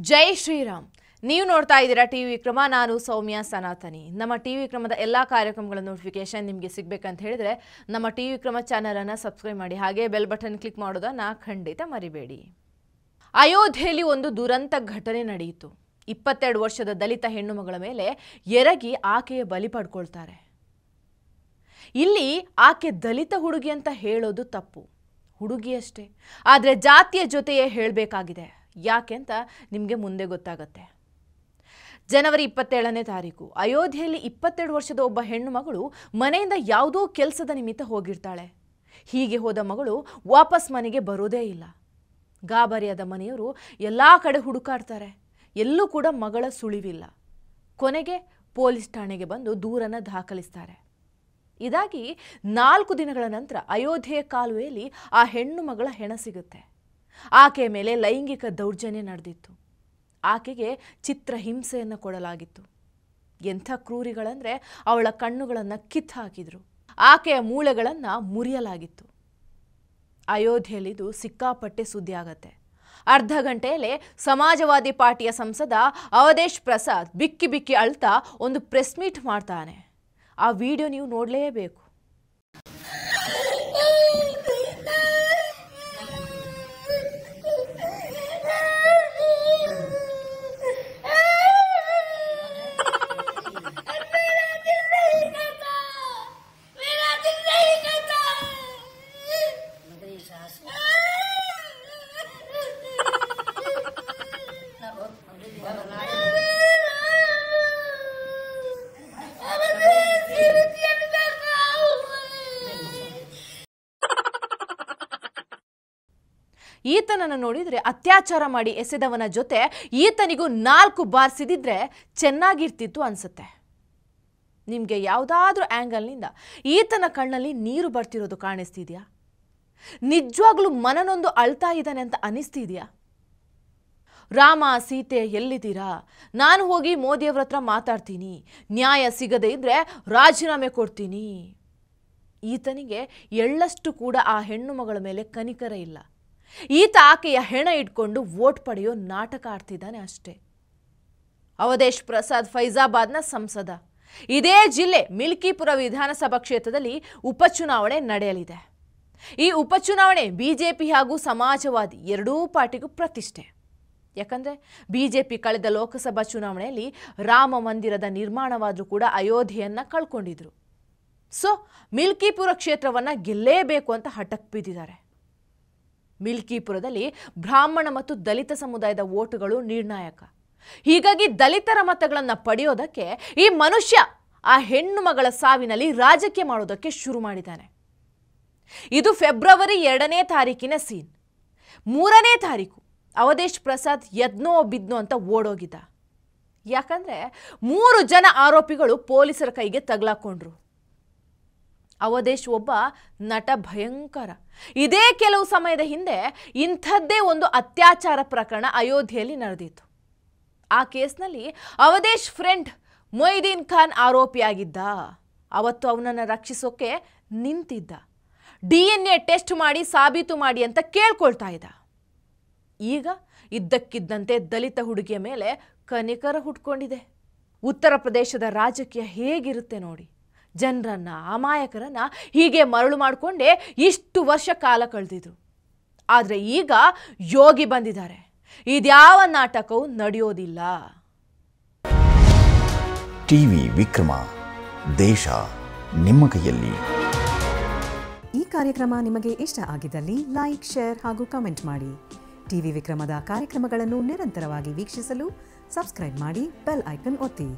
ಜೈ ಶ್ರೀರಾಮ್. ನೀವು ನೋಡ್ತಾ ಇದ್ದೀರಾ ಟಿವಿ ವಿಕ್ರಮ. ನಾನು ಸೌಮ್ಯ ಸನಾತನಿ. ನಮ್ಮ ಟಿವಿ ವಿಕ್ರಮದ ಎಲ್ಲಾ ಕಾರ್ಯಕ್ರಮಗಳ ನೋಟಿಫಿಕೇಶನ್ ನಿಮಗೆ ಸಿಗಬೇಕಂತ ಹೇಳಿದ್ರೆ ನಮ್ಮ ಟಿವಿ ವಿಕ್ರಮ ಚಾನೆಲ್ ಅನ್ನು ಸಬ್ಸ್ಕ್ರೈಬ್ ಮಾಡಿ, ಹಾಗೆ ಬೆಲ್ ಬಟನ್ ಕ್ಲಿಕ್ ಮಾಡೋದನ್ನ ಖಂಡಿತ ಮರಿಬೇಡಿ. ಅಯೋಧ್ಯೆಯಲ್ಲಿ ಒಂದು ದುರಂತ ಘಟನೆ ನಡೆಯಿತು. 22 ವರ್ಷದ ದಲಿತ ಹೆಣ್ಣು ಮಗಳ ಮೇಲೆ ಎರಗಿ ಆಕೆಯ ಬಲಿ ಪಡ್ಕೊಳ್ತಾರೆ. ಇಲ್ಲಿ ಆಕೆ ದಲಿತ ಹುಡುಗಿ ಅಂತ ಹೇಳೋದು ತಪ್ಪು, ಹುಡುಗಿಯಷ್ಟೇ. ಆದರೆ ಜಾತಿಯ ಜೊತೆಯೇ ಹೇಳಬೇಕಾಗಿದೆ. ಯಾಕೆ ಅಂತ ನಿಮಗೆ ಮುಂದೆ ಗೊತ್ತಾಗುತ್ತೆ. ಜನವರಿ 27ನೇ ತಾರೀಕು ಅಯೋಧ್ಯೆಯಲ್ಲಿ 22 ವರ್ಷದ ಒಬ್ಬ ಹೆಣ್ಣು ಮಗಳು ಮನೆಯಿಂದ ಯಾವುದೋ ಕೆಲಸದ ನಿಮಿತ್ತ ಹೋಗಿರ್ತಾಳೆ. ಹೀಗೆ ಹೋದ ಮಗಳು ವಾಪಸ್ ಮನೆಗೆ ಬರೋದೇ ಇಲ್ಲ. ಗಾಬರಿಯಾದ ಮನೆಯವರು ಎಲ್ಲ ಕಡೆ ಹುಡುಕಾಡ್ತಾರೆ. ಎಲ್ಲೂ ಕೂಡ ಮಗಳ ಸುಳಿವಿಲ್ಲ. ಕೊನೆಗೆ ಪೊಲೀಸ್ ಠಾಣೆಗೆ ಬಂದು ದೂರನ್ನು ದಾಖಲಿಸ್ತಾರೆ. ಇದಾಗಿ 4 ದಿನಗಳ ನಂತರ ಅಯೋಧ್ಯೆಯ ಕಾಲುವೆಯಲ್ಲಿ ಆ ಹೆಣ್ಣು ಮಗಳ ಹೆಣ ಸಿಗುತ್ತೆ. ಆಕೆಯ ಮೇಲೆ ಲೈಂಗಿಕ ದೌರ್ಜನ್ಯ ನಡೆದಿತ್ತು. ಆಕೆಗೆ ಚಿತ್ರಹಿಂಸೆಯನ್ನು ಕೊಡಲಾಗಿತ್ತು. ಎಂಥ ಕ್ರೂರಿಗಳಂದರೆ ಅವಳ ಕಣ್ಣುಗಳನ್ನು ಕಿತ್ತು ಹಾಕಿದ್ರು. ಆಕೆಯ ಮೂಳೆಗಳನ್ನು ಮುರಿಯಲಾಗಿತ್ತು. ಅಯೋಧ್ಯೆಯಲ್ಲಿದು ಸಿಕ್ಕಾಪಟ್ಟೆ ಸುದ್ದಿ ಆಗತ್ತೆ. ಅರ್ಧ ಗಂಟೆಯಲ್ಲೇ ಸಮಾಜವಾದಿ ಪಾರ್ಟಿಯ ಸಂಸದ ಅವಧೇಶ್ ಪ್ರಸಾದ್ ಬಿಕ್ಕಿ ಬಿಕ್ಕಿ ಅಳ್ತಾ ಒಂದು ಪ್ರೆಸ್ ಮೀಟ್ ಮಾಡ್ತಾನೆ. ಆ ವಿಡಿಯೋ ನೀವು ನೋಡಲೇಬೇಕು. ಈತನನ್ನು ನೋಡಿದರೆ ಅತ್ಯಾಚಾರ ಮಾಡಿ ಎಸೆದವನ ಜೊತೆ ಈತನಿಗೂ 4 ಬಾರ್ ಸಿದಿದ್ರೆ ಚೆನ್ನಾಗಿರ್ತಿತ್ತು ಅನ್ಸುತ್ತೆ. ನಿಮಗೆ ಯಾವುದಾದ್ರೂ ಆ್ಯಂಗಲ್ನಿಂದ ಈತನ ಕಣ್ಣಲ್ಲಿ ನೀರು ಬರ್ತಿರೋದು ಕಾಣಿಸ್ತಿದ್ಯಾ? ನಿಜವಾಗ್ಲೂ ಮನನೊಂದು ಅಳ್ತಾ ಇದ್ದಾನೆ ಅಂತ ಅನಿಸ್ತಿದ್ಯಾ? ರಾಮ ಸೀತೆ ಎಲ್ಲಿದ್ದೀರಾ? ನಾನು ಹೋಗಿ ಮೋದಿಯವರ ಹತ್ರ ಮಾತಾಡ್ತೀನಿ, ನ್ಯಾಯ ಸಿಗದೇ ಇದ್ರೆ ರಾಜೀನಾಮೆ ಕೊಡ್ತೀನಿ. ಈತನಿಗೆ ಎಳ್ಳಷ್ಟು ಕೂಡ ಆ ಹೆಣ್ಣು ಮಗಳ ಮೇಲೆ ಕನಿಕರ ಇಲ್ಲ. ಈತ ಆಕೆಯ ಹೆಣ ಇಟ್ಕೊಂಡು ವೋಟ್ ಪಡೆಯೋ ನಾಟಕ ಆಡ್ತಿದ್ದಾನೆ ಅಷ್ಟೇ. ಅವಧೇಶ್ ಪ್ರಸಾದ್ ಫೈಜಾಬಾದ್ನ ಸಂಸದ. ಇದೇ ಜಿಲ್ಲೆ ಮಿಲ್ಕಿಪುರ ವಿಧಾನಸಭಾ ಕ್ಷೇತ್ರದಲ್ಲಿ ಉಪಚುನಾವಣೆ ನಡೆಯಲಿದೆ. ಈ ಉಪಚುನಾವಣೆ ಬಿಜೆಪಿ ಹಾಗೂ ಸಮಾಜವಾದಿ ಎರಡೂ ಪಾರ್ಟಿಗೂ ಪ್ರತಿಷ್ಠೆ. ಯಾಕಂದರೆ ಬಿಜೆಪಿ ಕಳೆದ ಲೋಕಸಭಾ ಚುನಾವಣೆಯಲ್ಲಿ ರಾಮ ಮಂದಿರದ ನಿರ್ಮಾಣವಾದರೂ ಕೂಡ ಅಯೋಧ್ಯೆಯನ್ನು ಕಳ್ಕೊಂಡಿದ್ರು. ಸೊ ಮಿಲ್ಕಿಪುರ ಕ್ಷೇತ್ರವನ್ನು ಗೆಲ್ಲೇಬೇಕು ಅಂತ ಹಠಕ್ಕೆ ಬಿದ್ದಿದ್ದಾರೆ. ಮಿಲ್ಕಿಪುರದಲ್ಲಿ ಬ್ರಾಹ್ಮಣ ಮತ್ತು ದಲಿತ ಸಮುದಾಯದ ವೋಟುಗಳು ನಿರ್ಣಾಯಕ. ಹೀಗಾಗಿ ದಲಿತರ ಮತಗಳನ್ನು ಪಡೆಯೋದಕ್ಕೆ ಈ ಮನುಷ್ಯ ಆ ಹೆಣ್ಣು ಮಗಳ ಸಾವಿನಲ್ಲಿ ರಾಜಕೀಯ ಮಾಡೋದಕ್ಕೆ ಶುರು ಮಾಡಿದ್ದಾನೆ. ಇದು ಫೆಬ್ರವರಿ 2ನೇ ತಾರೀಕಿನ ಸೀನ್. 3ನೇ ತಾರೀಕು ಅವಧೇಶ್ ಪ್ರಸಾದ್ ಎದ್ನೋ ಬಿದ್ನೋ ಅಂತ ಓಡೋಗಿದ್ದ. ಯಾಕಂದ್ರೆ 3 ಜನ ಆರೋಪಿಗಳು ಪೊಲೀಸರ ಕೈಗೆ ತಗಲಾಕೊಂಡ್ರು. ಅವಧೇಶ್ ಒಬ್ಬ ನಟ ಭಯಂಕರ. ಇದೇ ಕೆಲವು ಸಮಯದ ಹಿಂದೆ ಇಂಥದ್ದೇ ಒಂದು ಅತ್ಯಾಚಾರ ಪ್ರಕರಣ ಅಯೋಧ್ಯೆಯಲ್ಲಿ ನಡೆದಿತ್ತು. ಆ ಕೇಸ್ನಲ್ಲಿ ಅವಧೇಶ್ ಫ್ರೆಂಡ್ ಮೊಯ್ದೀನ್ ಖಾನ್ ಆರೋಪಿಯಾಗಿದ್ದ. ಅವತ್ತು ಅವನನ್ನು ರಕ್ಷಿಸೋಕೆ ನಿಂತಿದ್ದ. DNA ಟೆಸ್ಟ್ ಮಾಡಿ ಸಾಬೀತು ಮಾಡಿ ಅಂತ ಕೇಳ್ಕೊಳ್ತಾ ಇದ್ದ. ಈಗ ಇದ್ದಕ್ಕಿದ್ದಂತೆ ದಲಿತ ಹುಡುಗಿಯ ಮೇಲೆ ಕನಿಕರ ಹುಟ್ಕೊಂಡಿದೆ. ಉತ್ತರ ಪ್ರದೇಶದ ರಾಜಕೀಯ ಹೇಗಿರುತ್ತೆ ನೋಡಿ. ಜನರನ್ನ, ಅಮಾಯಕರನ್ನ ಹೀಗೆ ಮರಳು ಮಾಡಿಕೊಂಡೇ ಇಷ್ಟು ವರ್ಷ ಕಾಲ ಕಳೆದಿದ್ರು. ಆದರೆ ಈಗ ಯೋಗಿ ಬಂದಿದ್ದಾರೆ. ಇದ್ಯಾವ ನಾಟಕವೂ ನಡೆಯೋದಿಲ್ಲ. ಟಿವಿ ವಿಕ್ರಮ, ದೇಶ ನಿಮ್ಮ ಕೈಯಲ್ಲಿ. ಈ ಕಾರ್ಯಕ್ರಮ ನಿಮಗೆ ಇಷ್ಟ ಆಗಿದ್ದಲ್ಲಿ ಲೈಕ್, ಶೇರ್ ಹಾಗೂ ಕಮೆಂಟ್ ಮಾಡಿ. ಟಿವಿ ವಿಕ್ರಮದ ಕಾರ್ಯಕ್ರಮಗಳನ್ನು ನಿರಂತರವಾಗಿ ವೀಕ್ಷಿಸಲು ಸಬ್ಸ್ಕ್ರೈಬ್ ಮಾಡಿ, ಬೆಲ್ ಐಕನ್ ಒತ್ತಿ.